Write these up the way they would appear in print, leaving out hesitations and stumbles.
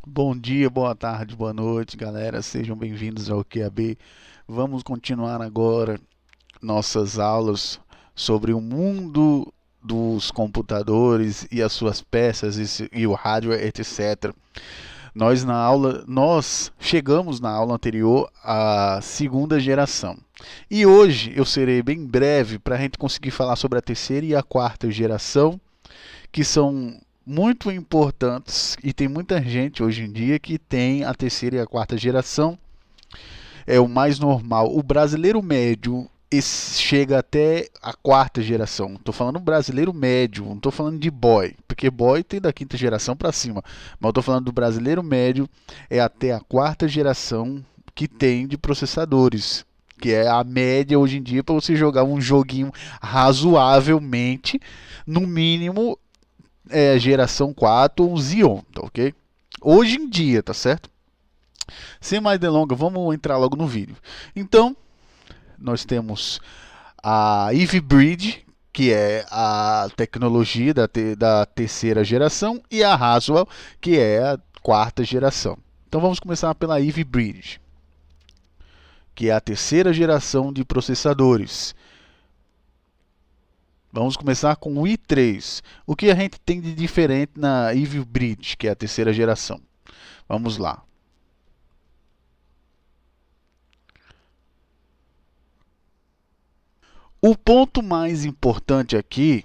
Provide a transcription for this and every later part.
Bom dia, boa tarde, boa noite, galera. Sejam bem-vindos ao QAB. Vamos continuar agora nossas aulas sobre o mundo dos computadores e as suas peças e o hardware, etc. Nós chegamos na aula anterior à segunda geração. E hoje eu serei bem breve para a gente conseguir falar sobre a terceira e a quarta geração, que são muito importantes e tem muita gente hoje em dia que tem a terceira e a quarta geração. É o mais normal. O brasileiro médio chega até a quarta geração. Estou falando brasileiro médio, não estou falando de boy, porque boy tem da quinta geração para cima. Mas estou falando do brasileiro médio, é até a quarta geração que tem de processadores, que é a média hoje em dia para você jogar um joguinho razoavelmente, no mínimo geração 4 ou um Xeon, tá ok? Hoje em dia, tá certo? Sem mais delongas, vamos entrar logo no vídeo. Então, nós temos a Ivy Bridge, que é a tecnologia da terceira geração, e a Haswell, que é a quarta geração. Então vamos começar pela Ivy Bridge, que é a terceira geração de processadores. Vamos começar com o i3. O que a gente tem de diferente na Ivy Bridge, que é a terceira geração? Vamos lá. O ponto mais importante aqui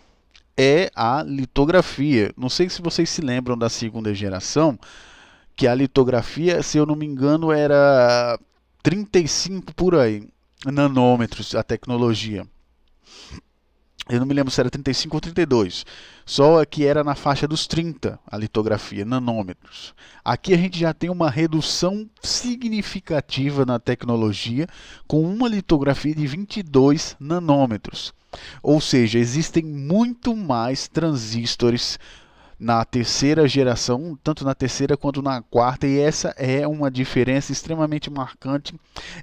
é a litografia. Não sei se vocês se lembram da segunda geração, que a litografia, se eu não me engano, era 35 por aí, nanômetros a tecnologia. Eu não me lembro se era 35 ou 32. Só que era na faixa dos 30 a litografia, nanômetros. Aqui a gente já tem uma redução significativa na tecnologia, com uma litografia de 22 nanômetros. Ou seja, existem muito mais transistores na terceira geração, tanto na terceira quanto na quarta, e essa é uma diferença extremamente marcante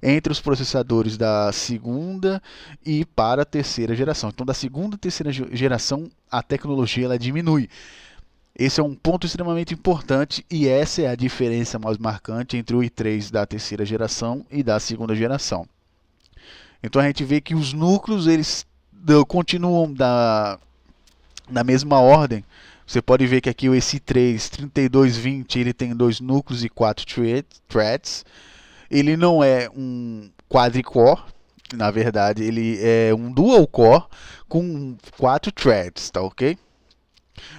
entre os processadores da segunda e para a terceira geração. Então, da segunda e terceira geração, a tecnologia ela diminui. Esse é um ponto extremamente importante e essa é a diferença mais marcante entre o i3 da terceira geração e da segunda geração. Então a gente vê que os núcleos eles continuam na mesma ordem. Você pode ver que aqui o EC3 3220 ele tem dois núcleos e quatro threads. Ele não é um quadricore, na verdade ele é um dual core com quatro threads, tá ok?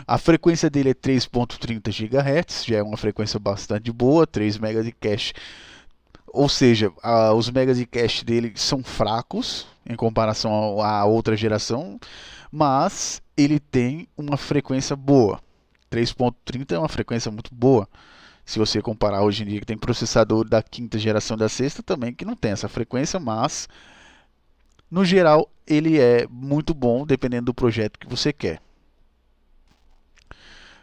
A frequência dele é 3.30 GHz, já é uma frequência bastante boa, 3 MB de cache. Ou seja, os megas de cache dele são fracos em comparação à outra geração, mas ele tem uma frequência boa. 3.30 é uma frequência muito boa. Se você comparar hoje em dia que tem processador da quinta geração e da sexta também que não tem essa frequência, mas no geral ele é muito bom dependendo do projeto que você quer.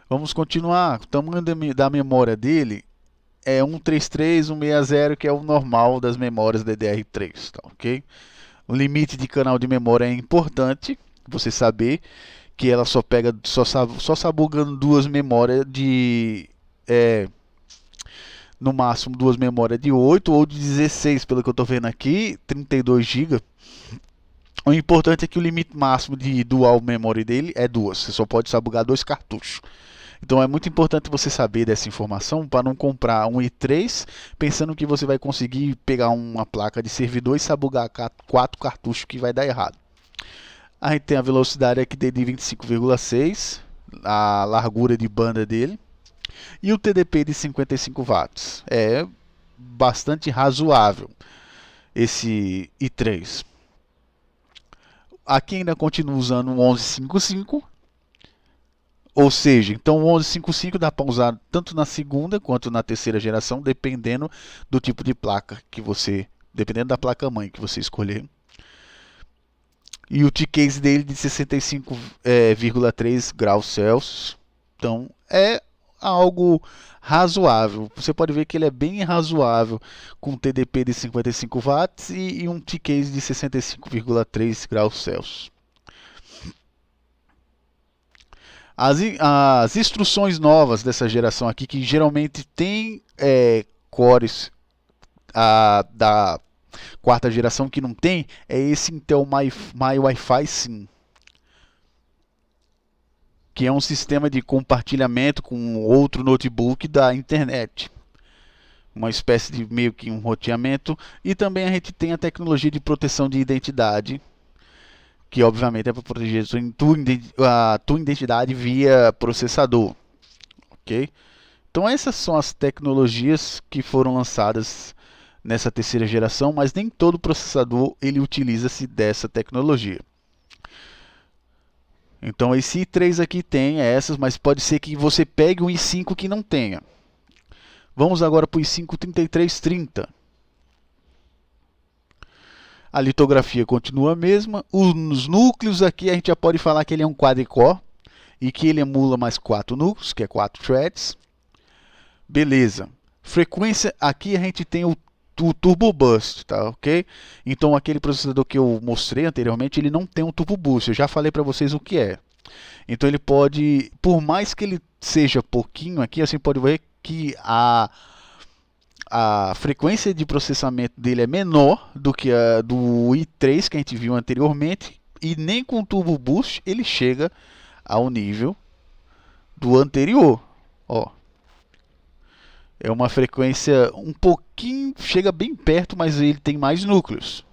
Vamos continuar. O tamanho da memória dele é 133, 160, que é o normal das memórias DDR3, tá ok? O limite de canal de memória é importante você saber que ela só pega só sabugando duas memórias de no máximo duas memórias de 8 ou de 16, pelo que eu estou vendo aqui, 32 GB. O importante é que o limite máximo de dual memory dele é duas, você só pode sabugar dois cartuchos. Então é muito importante você saber dessa informação para não comprar um i3 pensando que você vai conseguir pegar uma placa de servidor e sabugar quatro cartuchos, que vai dar errado. A gente tem a velocidade aqui de 25,6, a largura de banda dele e o TDP de 55 watts. É bastante razoável esse i3. Aqui ainda continua usando o 1155. Ou seja, então o 1155 dá para usar tanto na segunda quanto na terceira geração, dependendo do tipo de placa que você, dependendo da placa mãe que você escolher. E o T-Case dele de 65,3 graus Celsius. Então é algo razoável. Você pode ver que ele é bem razoável, com TDP de 55 watts e um T-Case de 65,3 graus Celsius. As instruções novas dessa geração aqui, que geralmente tem cores da quarta geração que não tem, é esse Intel My Wi-Fi Sim, que é um sistema de compartilhamento com outro notebook da internet. Uma espécie de meio que um roteamento. E também a gente tem a tecnologia de proteção de identidade, que obviamente é para proteger a tua identidade via processador, ok? Então essas são as tecnologias que foram lançadas nessa terceira geração, mas nem todo processador ele utiliza-se dessa tecnologia. Então esse i3 aqui tem essas, mas pode ser que você pegue um i5 que não tenha. Vamos agora para o i5 3330. A litografia continua a mesma. Os núcleos aqui a gente já pode falar que ele é um quad-core e que ele emula mais 4 núcleos, que é 4 threads. Beleza. Frequência, aqui a gente tem o Turbo Boost, tá ok? Então aquele processador que eu mostrei anteriormente, ele não tem um Turbo Boost, eu já falei para vocês o que é. Então ele pode, por mais que ele seja pouquinho aqui, assim pode ver que a frequência de processamento dele é menor do que a do i3 que a gente viu anteriormente, e nem com o Turbo Boost ele chega ao nível do anterior, ó. É uma frequência um pouquinho, chega bem perto, mas ele tem mais núcleos.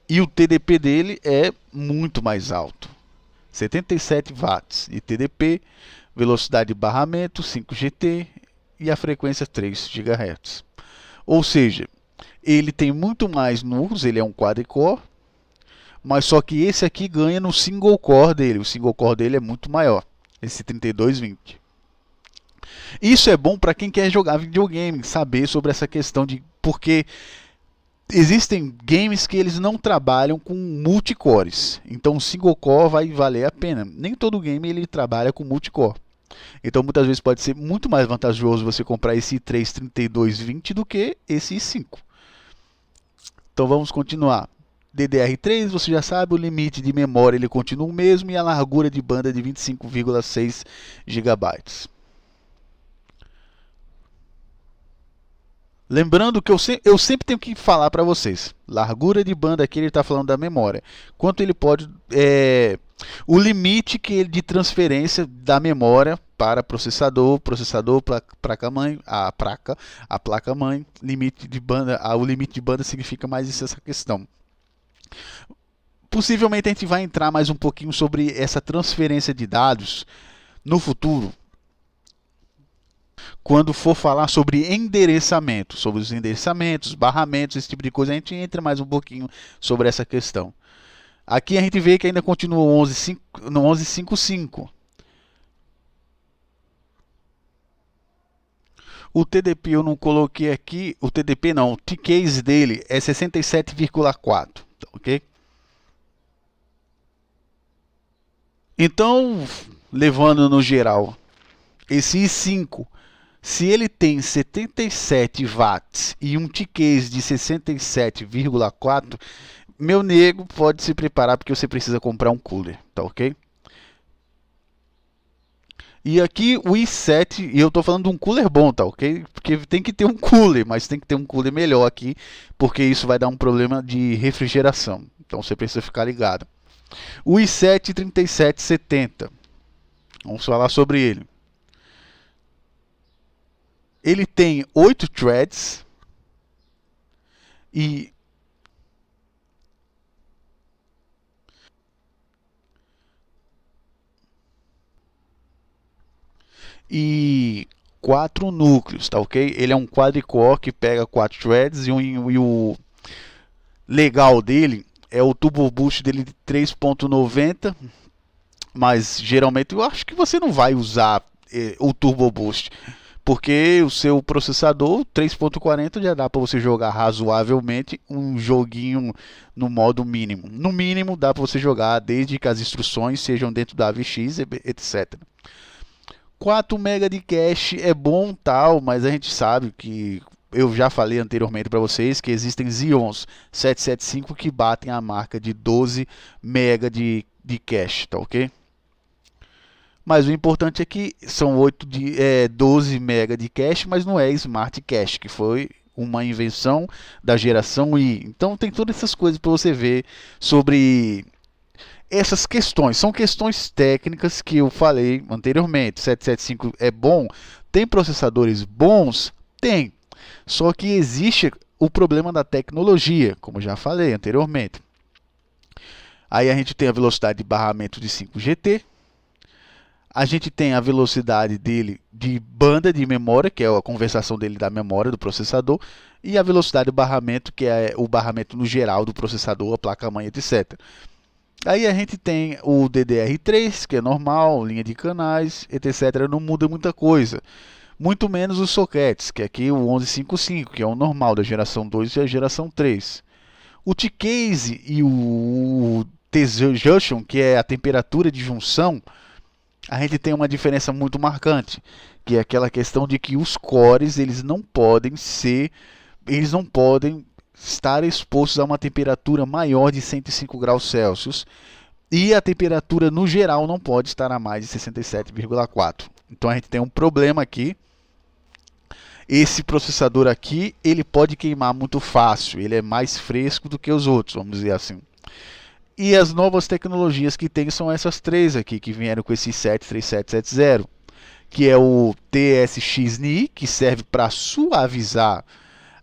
E o TDP dele é muito mais alto. 77 watts de TDP, velocidade de barramento 5GT e a frequência 3 GHz. Ou seja, ele tem muito mais núcleos, ele é um quad-core, mas só que esse aqui ganha no single core dele. O single core dele é muito maior, esse 3220. Isso é bom para quem quer jogar videogame, saber sobre essa questão de... Porque existem games que eles não trabalham com multicores. Então o single core vai valer a pena. Nem todo game ele trabalha com multicore. Então muitas vezes pode ser muito mais vantajoso você comprar esse i3 3220 do que esse i5. Então vamos continuar. DDR3, você já sabe, o limite de memória ele continua o mesmo e a largura de banda de 25,6 GB. Lembrando que eu sempre tenho que falar para vocês, largura de banda aqui ele está falando da memória, quanto ele pode, o limite de transferência da memória para processador, placa-mãe, a placa-mãe, limite de banda, o limite de banda significa mais isso, essa questão. Possivelmente a gente vai entrar mais um pouquinho sobre essa transferência de dados no futuro, quando for falar sobre endereçamento, sobre os endereçamentos, barramentos, esse tipo de coisa, a gente entra mais um pouquinho sobre essa questão. Aqui a gente vê que ainda continua no 11.5.5. O TDP eu não coloquei aqui, o TDP não, o T-Case dele é 67,4, ok? Então, levando no geral, esse i5, se ele tem 77 watts e um T-Case de 67,4, meu nego, pode se preparar porque você precisa comprar um cooler, tá ok? E aqui o i7, e eu tô falando de um cooler bom, tá ok? Porque tem que ter um cooler, mas tem que ter um cooler melhor aqui, porque isso vai dar um problema de refrigeração. Então você precisa ficar ligado. O i7 3770, vamos falar sobre ele. Ele tem 8 threads e e 4 núcleos, tá ok? Ele é um quad-core que pega 4 threads e o legal dele é o Turbo Boost dele de 3.90, mas geralmente eu acho que você não vai usar o Turbo Boost, porque o seu processador 3.40 já dá para você jogar razoavelmente um joguinho no modo mínimo. No mínimo dá para você jogar desde que as instruções sejam dentro da AVX, etc. 4 MB de cache é bom tal, mas a gente sabe que eu já falei anteriormente para vocês que existem Xeons 775 que batem a marca de 12 MB de cache, tá ok? Mas o importante é que são 12 MB de cache, mas não é Smart Cache, que foi uma invenção da geração I. Então tem todas essas coisas para você ver sobre essas questões. São questões técnicas que eu falei anteriormente. 775 é bom? Tem processadores bons? Tem. Só que existe o problema da tecnologia, como já falei anteriormente. Aí a gente tem a velocidade de barramento de 5GT. A gente tem a velocidade dele de banda de memória, que é a conversação dele da memória do processador, e a velocidade de barramento, que é o barramento no geral do processador, a placa-mãe, etc. Aí a gente tem o DDR3, que é normal, linha de canais, etc. Não muda muita coisa. Muito menos os sockets, que é aqui o 1155, que é o normal da geração 2 e a geração 3. O T-Case e o T-Junction, que é a temperatura de junção, a gente tem uma diferença muito marcante, que é aquela questão de que os cores eles não podem estar expostos a uma temperatura maior de 105 graus Celsius e a temperatura no geral não pode estar a mais de 67,4. Então a gente tem um problema aqui. Esse processador aqui ele pode queimar muito fácil, ele é mais fresco do que os outros, vamos dizer assim. E as novas tecnologias que tem são essas três aqui, que vieram com esse 73770, que é o TSX-NI, que serve para suavizar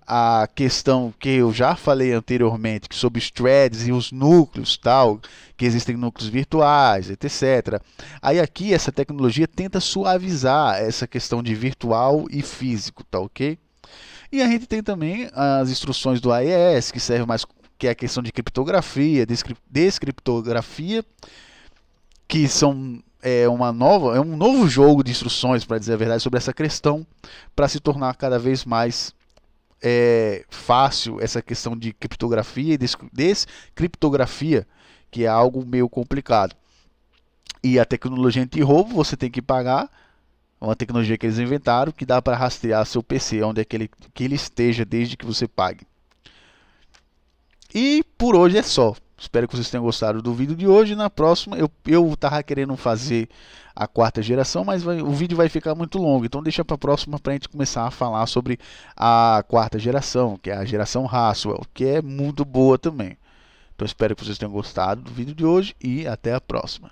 a questão que eu já falei anteriormente, sobre os threads e os núcleos, tal, que existem núcleos virtuais, etc. Aí aqui essa tecnologia tenta suavizar essa questão de virtual e físico, tá ok? E a gente tem também as instruções do AES, que serve mais, que é a questão de criptografia, descriptografia, que são um novo jogo de instruções, para dizer a verdade, sobre essa questão, para se tornar cada vez mais fácil essa questão de criptografia e descriptografia, que é algo meio complicado. E a tecnologia anti-roubo você tem que pagar, uma tecnologia que eles inventaram, que dá para rastrear seu PC, onde é que ele esteja, desde que você pague. E por hoje é só. Espero que vocês tenham gostado do vídeo de hoje. Na próxima, eu tava querendo fazer a quarta geração, mas o vídeo vai ficar muito longo. Então deixa para a próxima para a gente começar a falar sobre a quarta geração, que é a geração Haswell, que é muito boa também. Então espero que vocês tenham gostado do vídeo de hoje e até a próxima.